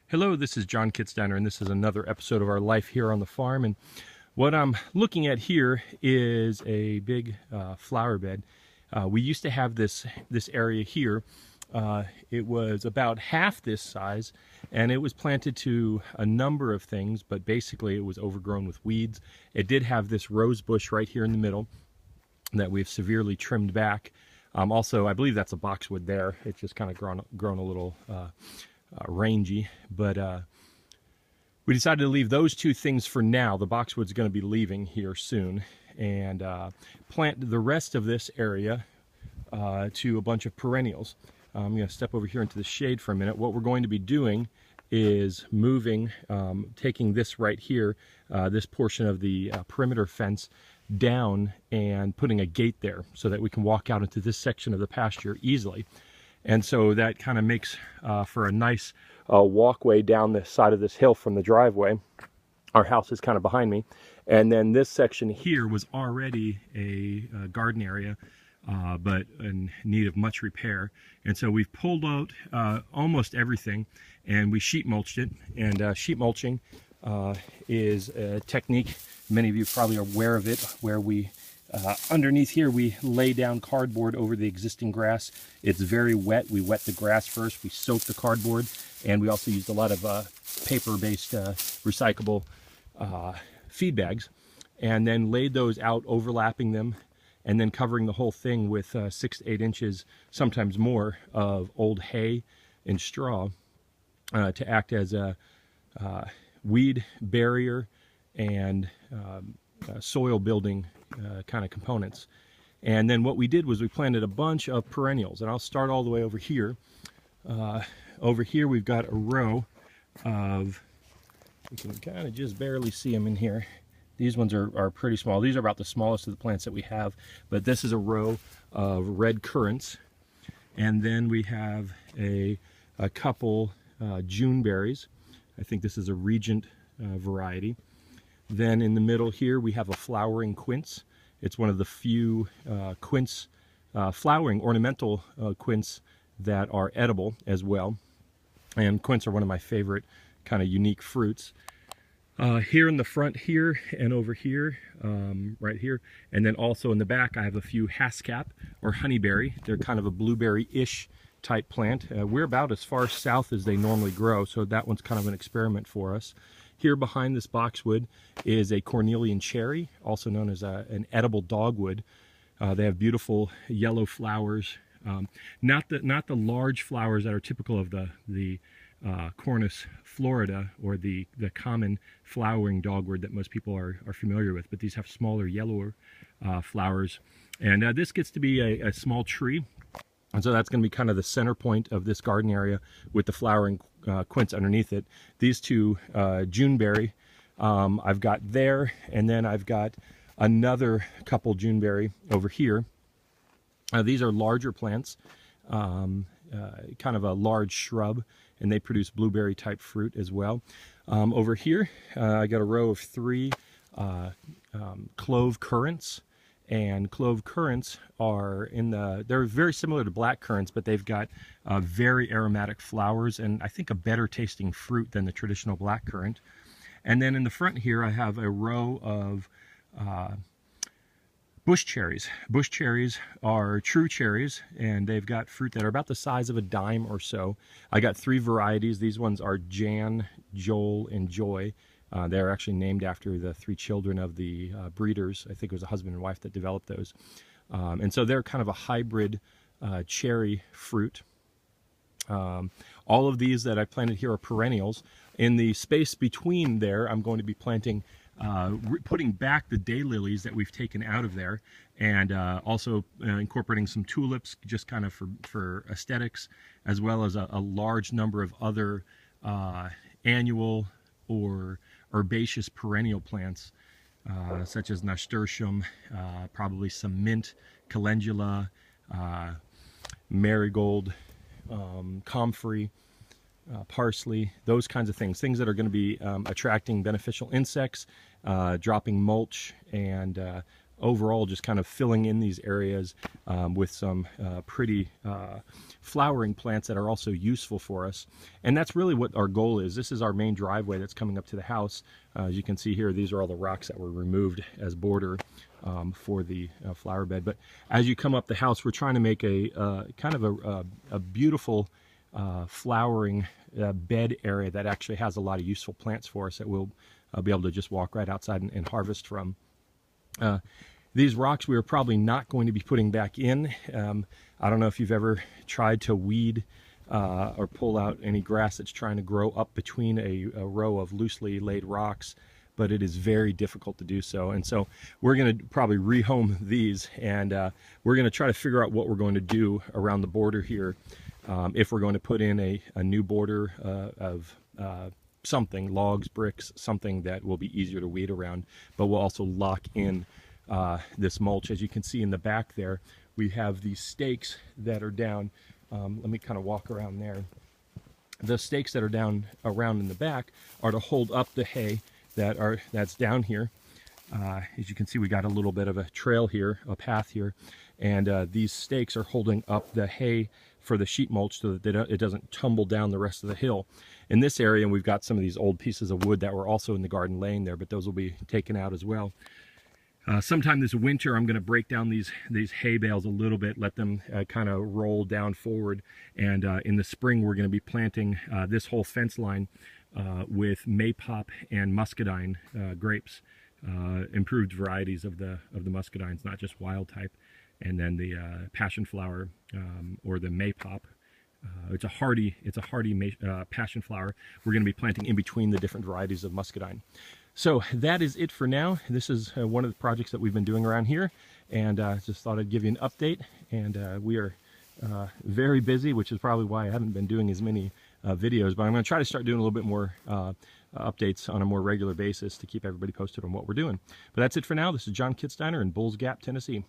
Hello, this is John Kitsteiner, and this is another episode of our life here on the farm. And what I'm looking at here is a big flower bed. We used to have this area here. It was about half this size, and it was planted to a number of things, but basically it was overgrown with weeds. It did have this rose bush right here in the middle that we've severely trimmed back. Also, I believe that's a boxwood there. It's just kind of grown a little rangy, but we decided to leave those two things for now. The boxwood's going to be leaving here soon, and plant the rest of this area to a bunch of perennials. I'm going to step over here into the shade for a minute. What we're going to be doing is moving, taking this right here, this portion of the perimeter fence down and putting a gate there so that we can walk out into this section of the pasture easily. And so that kind of makes for a nice walkway down the side of this hill from the driveway. Our house is kind of behind me. And then this section here was already a garden area, but in need of much repair. And so we've pulled out almost everything, and we sheet mulched it. And sheet mulching is a technique, many of you probably are aware of it, where we underneath here we lay down cardboard over the existing grass. It's very wet. We wet the grass first, we soak the cardboard, and we also used a lot of paper-based recyclable feed bags, and then laid those out, overlapping them, and then covering the whole thing with 6 to 8 inches, sometimes more, of old hay and straw to act as a weed barrier and soil building kind of components. And then what we did was we planted a bunch of perennials, and I'll start all the way over here. Over here we've got a row of, you can kind of just barely see them in here. These ones are pretty small. These are about the smallest of the plants that we have, but this is a row of red currants. And then we have a couple Juneberries. I think this is a Regent variety. Then in the middle here we have a flowering quince. It's one of the few quince, flowering ornamental quince that are edible as well. And quince are one of my favorite kind of unique fruits. Here in the front here and over here, right here, and then also in the back I have a few Haskap or Honeyberry. They're kind of a blueberry-ish type plant. We're about as far south as they normally grow, so that one's kind of an experiment for us. Here behind this boxwood is a Cornelian cherry, also known as an edible dogwood. They have beautiful yellow flowers, not the large flowers that are typical of the Cornus florida, or the common flowering dogwood that most people are familiar with, but these have smaller, yellower flowers. And this gets to be a small tree. And so that's going to be kind of the center point of this garden area with the flowering quince underneath it. These two Juneberry I've got there, and then I've got another couple Juneberry over here. These are larger plants, kind of a large shrub, and they produce blueberry type fruit as well. Over here I got a row of 3 Clove Currants. And Clove Currants are they're very similar to black currants, but they've got very aromatic flowers and I think a better tasting fruit than the traditional black currant. And then in the front here I have a row of bush cherries. Bush cherries are true cherries, and they've got fruit that are about the size of a dime or so. I got 3 varieties. These ones are Jan, Joel, and Joy. They're actually named after the 3 children of the breeders. I think it was a husband and wife that developed those. And so they're kind of a hybrid cherry fruit. All of these that I planted here are perennials. In the space between there, I'm going to be planting, putting back the daylilies that we've taken out of there, and also incorporating some tulips just kind of for aesthetics, as well as a large number of other annual or herbaceous perennial plants, such as nasturtium, probably some mint, calendula, marigold, comfrey, parsley, those kinds of things that are going to be attracting beneficial insects, dropping mulch, and overall just kind of filling in these areas with some pretty flowering plants that are also useful for us. And that's really what our goal is. This is our main driveway that's coming up to the house. As you can see here, these are all the rocks that were removed as border for the flower bed. But as you come up the house, we're trying to make a kind of a beautiful flowering bed area that actually has a lot of useful plants for us that we'll be able to just walk right outside and harvest from. These rocks we are probably not going to be putting back in. I don't know if you've ever tried to weed or pull out any grass that's trying to grow up between a row of loosely laid rocks, but it is very difficult to do so. And so we're going to probably rehome these, and we're going to try to figure out what we're going to do around the border here. If we're going to put in a new border of something, logs, bricks, something that will be easier to weed around, but we'll also lock in this mulch. As you can see in the back there, we have these stakes that are down. Let me kind of walk around there. The stakes that are down around in the back are to hold up the hay that's down here. As you can see, we got a little bit of a trail here, a path here, and these stakes are holding up the hay for the sheet mulch so that it doesn't tumble down the rest of the hill. In this area, we've got some of these old pieces of wood that were also in the garden laying there, but those will be taken out as well. Sometime this winter, I'm going to break down these hay bales a little bit, let them kind of roll down forward, and in the spring we're going to be planting this whole fence line with maypop and muscadine grapes, improved varieties of the muscadines, not just wild type, and then the passion flower or the maypop. It's a hardy passion flower. We're going to be planting in between the different varieties of muscadine. So that is it for now. This is one of the projects that we've been doing around here, and just thought I'd give you an update. And we are very busy, which is probably why I haven't been doing as many videos, but I'm going to try to start doing a little bit more updates on a more regular basis to keep everybody posted on what we're doing. But that's it for now. This is John Kitsteiner in Bulls Gap, Tennessee.